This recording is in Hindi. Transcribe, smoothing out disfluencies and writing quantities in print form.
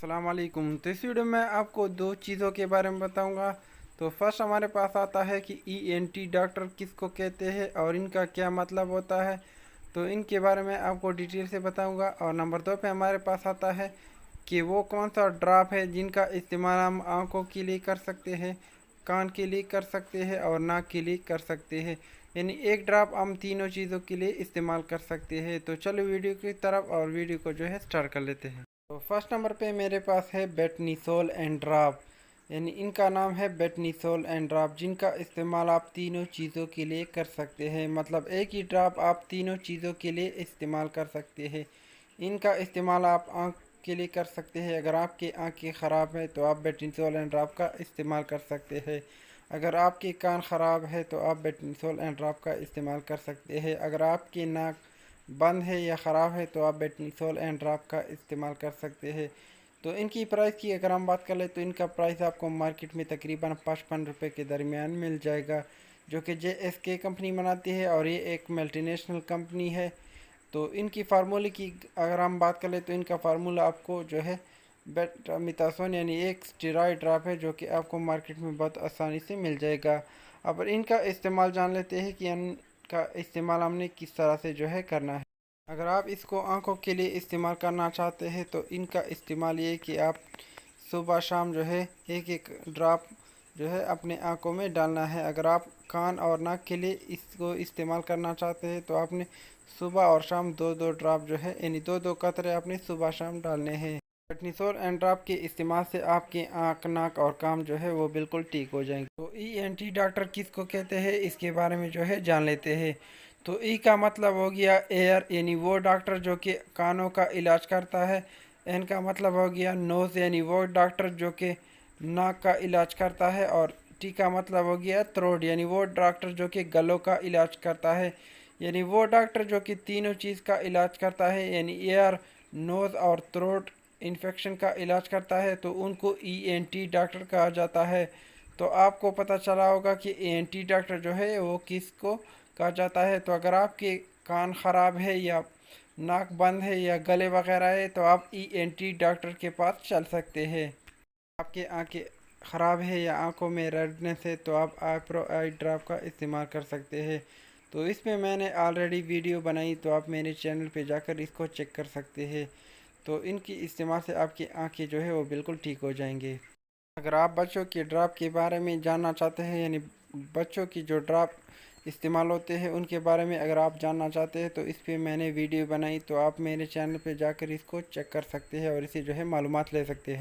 अस्सलाम वालेकुम। तो इस वीडियो में आपको दो चीज़ों के बारे में बताऊंगा। तो फर्स्ट हमारे पास आता है कि ईएनटी डॉक्टर किसको कहते हैं और इनका क्या मतलब होता है, तो इनके बारे में आपको डिटेल से बताऊंगा। और नंबर दो पे हमारे पास आता है कि वो कौन सा ड्रॉप है जिनका इस्तेमाल हम आँखों के लिए कर सकते हैं, कान के लिए कर सकते हैं और नाक के लिए कर सकते हैं। यानी एक ड्रॉप हम तीनों चीज़ों के लिए इस्तेमाल कर सकते हैं। तो चलो वीडियो की तरफ और वीडियो को जो है स्टार्ट कर लेते हैं। तो फर्स्ट नंबर पे मेरे पास है बेटनीसोल एंड ड्राप। यानी इनका नाम है बेटनीसोल एंड ड्राप, जिनका इस्तेमाल आप तीनों चीज़ों के लिए कर सकते हैं। मतलब एक ही ड्राप आप तीनों चीज़ों के लिए इस्तेमाल कर सकते हैं। इनका इस्तेमाल आप आँख के लिए कर सकते हैं। अगर आपकी आँखें ख़राब है तो आप बेटनीसोल एंड ड्राप का इस्तेमाल कर सकते हैं। अगर आपके कान ख़राब है तो आप बेटनीसोल एंड ड्राप का इस्तेमाल कर सकते हैं। अगर आपकी नाक बंद है या ख़राब है तो आप बेटनीसोल एंड ड्राप का इस्तेमाल कर सकते हैं। तो इनकी प्राइस की अगर हम बात कर ले तो इनका प्राइस आपको मार्केट में तकरीबन 55 रुपये के दरमियान मिल जाएगा, जो कि JSK कंपनी बनाती है और ये एक मल्टीनेशनल कंपनी है। तो इनकी फार्मूले की अगर हम बात कर ले तो इनका फार्मूला आपको जो है बेटामिथासोन यानी एक स्टेरॉयड ड्रॉप है, जो कि आपको मार्केट में बहुत आसानी से मिल जाएगा। अब इनका इस्तेमाल जान लेते हैं कि इनका इस्तेमाल हमने किस तरह से जो है करना है। अगर आप इसको आंखों के लिए इस्तेमाल करना चाहते हैं तो इनका इस्तेमाल ये कि आप सुबह शाम जो है एक एक ड्रॉप जो है अपने आंखों में डालना है। अगर आप कान और नाक के लिए इसको इस्तेमाल करना चाहते हैं तो आपने सुबह और शाम दो दो ड्रॉप जो है यानी दो दो कतरे आपने सुबह शाम डालने हैं। बेटनीसोल एंड ड्रॉप के इस्तेमाल से आपके आँख, नाक और कान जो है वो बिल्कुल ठीक हो जाएंगे। तो ENT डॉक्टर किसको कहते हैं इसके बारे में जो है जान लेते हैं। तो ई का मतलब हो गया एयर, यानी वो डॉक्टर जो कि कानों का इलाज करता है। एन का मतलब हो गया नोज़, यानी वो डॉक्टर जो कि नाक का इलाज करता है। और टी का मतलब हो गया थ्रोट, यानी वो डॉक्टर जो कि गलों का इलाज करता है। यानी वो डॉक्टर जो कि तीनों चीज़ का इलाज करता है, यानी एयर, नोज़ और थ्रोट इन्फेक्शन का इलाज करता है, तो उनको ENT डॉक्टर कहा जाता है। तो आपको पता चला होगा कि ENT डॉक्टर जो है वो किसको कहा जाता है। तो अगर आपके कान ख़राब है या नाक बंद है या गले वगैरह है तो आप ENT डॉक्टर के पास चल सकते हैं। आपके आंखें ख़राब है या आंखों में रेडनेस है तो आप आईप्रो आई ड्रॉप का इस्तेमाल कर सकते हैं। तो इसमें मैंने ऑलरेडी वीडियो बनाई, तो आप मेरे चैनल पे जाकर इसको चेक कर सकते हैं। तो इनकी इस्तेमाल से आपकी आंखें जो है वो बिल्कुल ठीक हो जाएंगे। अगर आप बच्चों के ड्रॉप के बारे में जानना चाहते हैं, यानी बच्चों की जो ड्रॉप इस्तेमाल होते हैं उनके बारे में अगर आप जानना चाहते हैं, तो इस पे मैंने वीडियो बनाई, तो आप मेरे चैनल पे जाकर इसको चेक कर सकते हैं और इसे जो है मालूमात ले सकते हैं।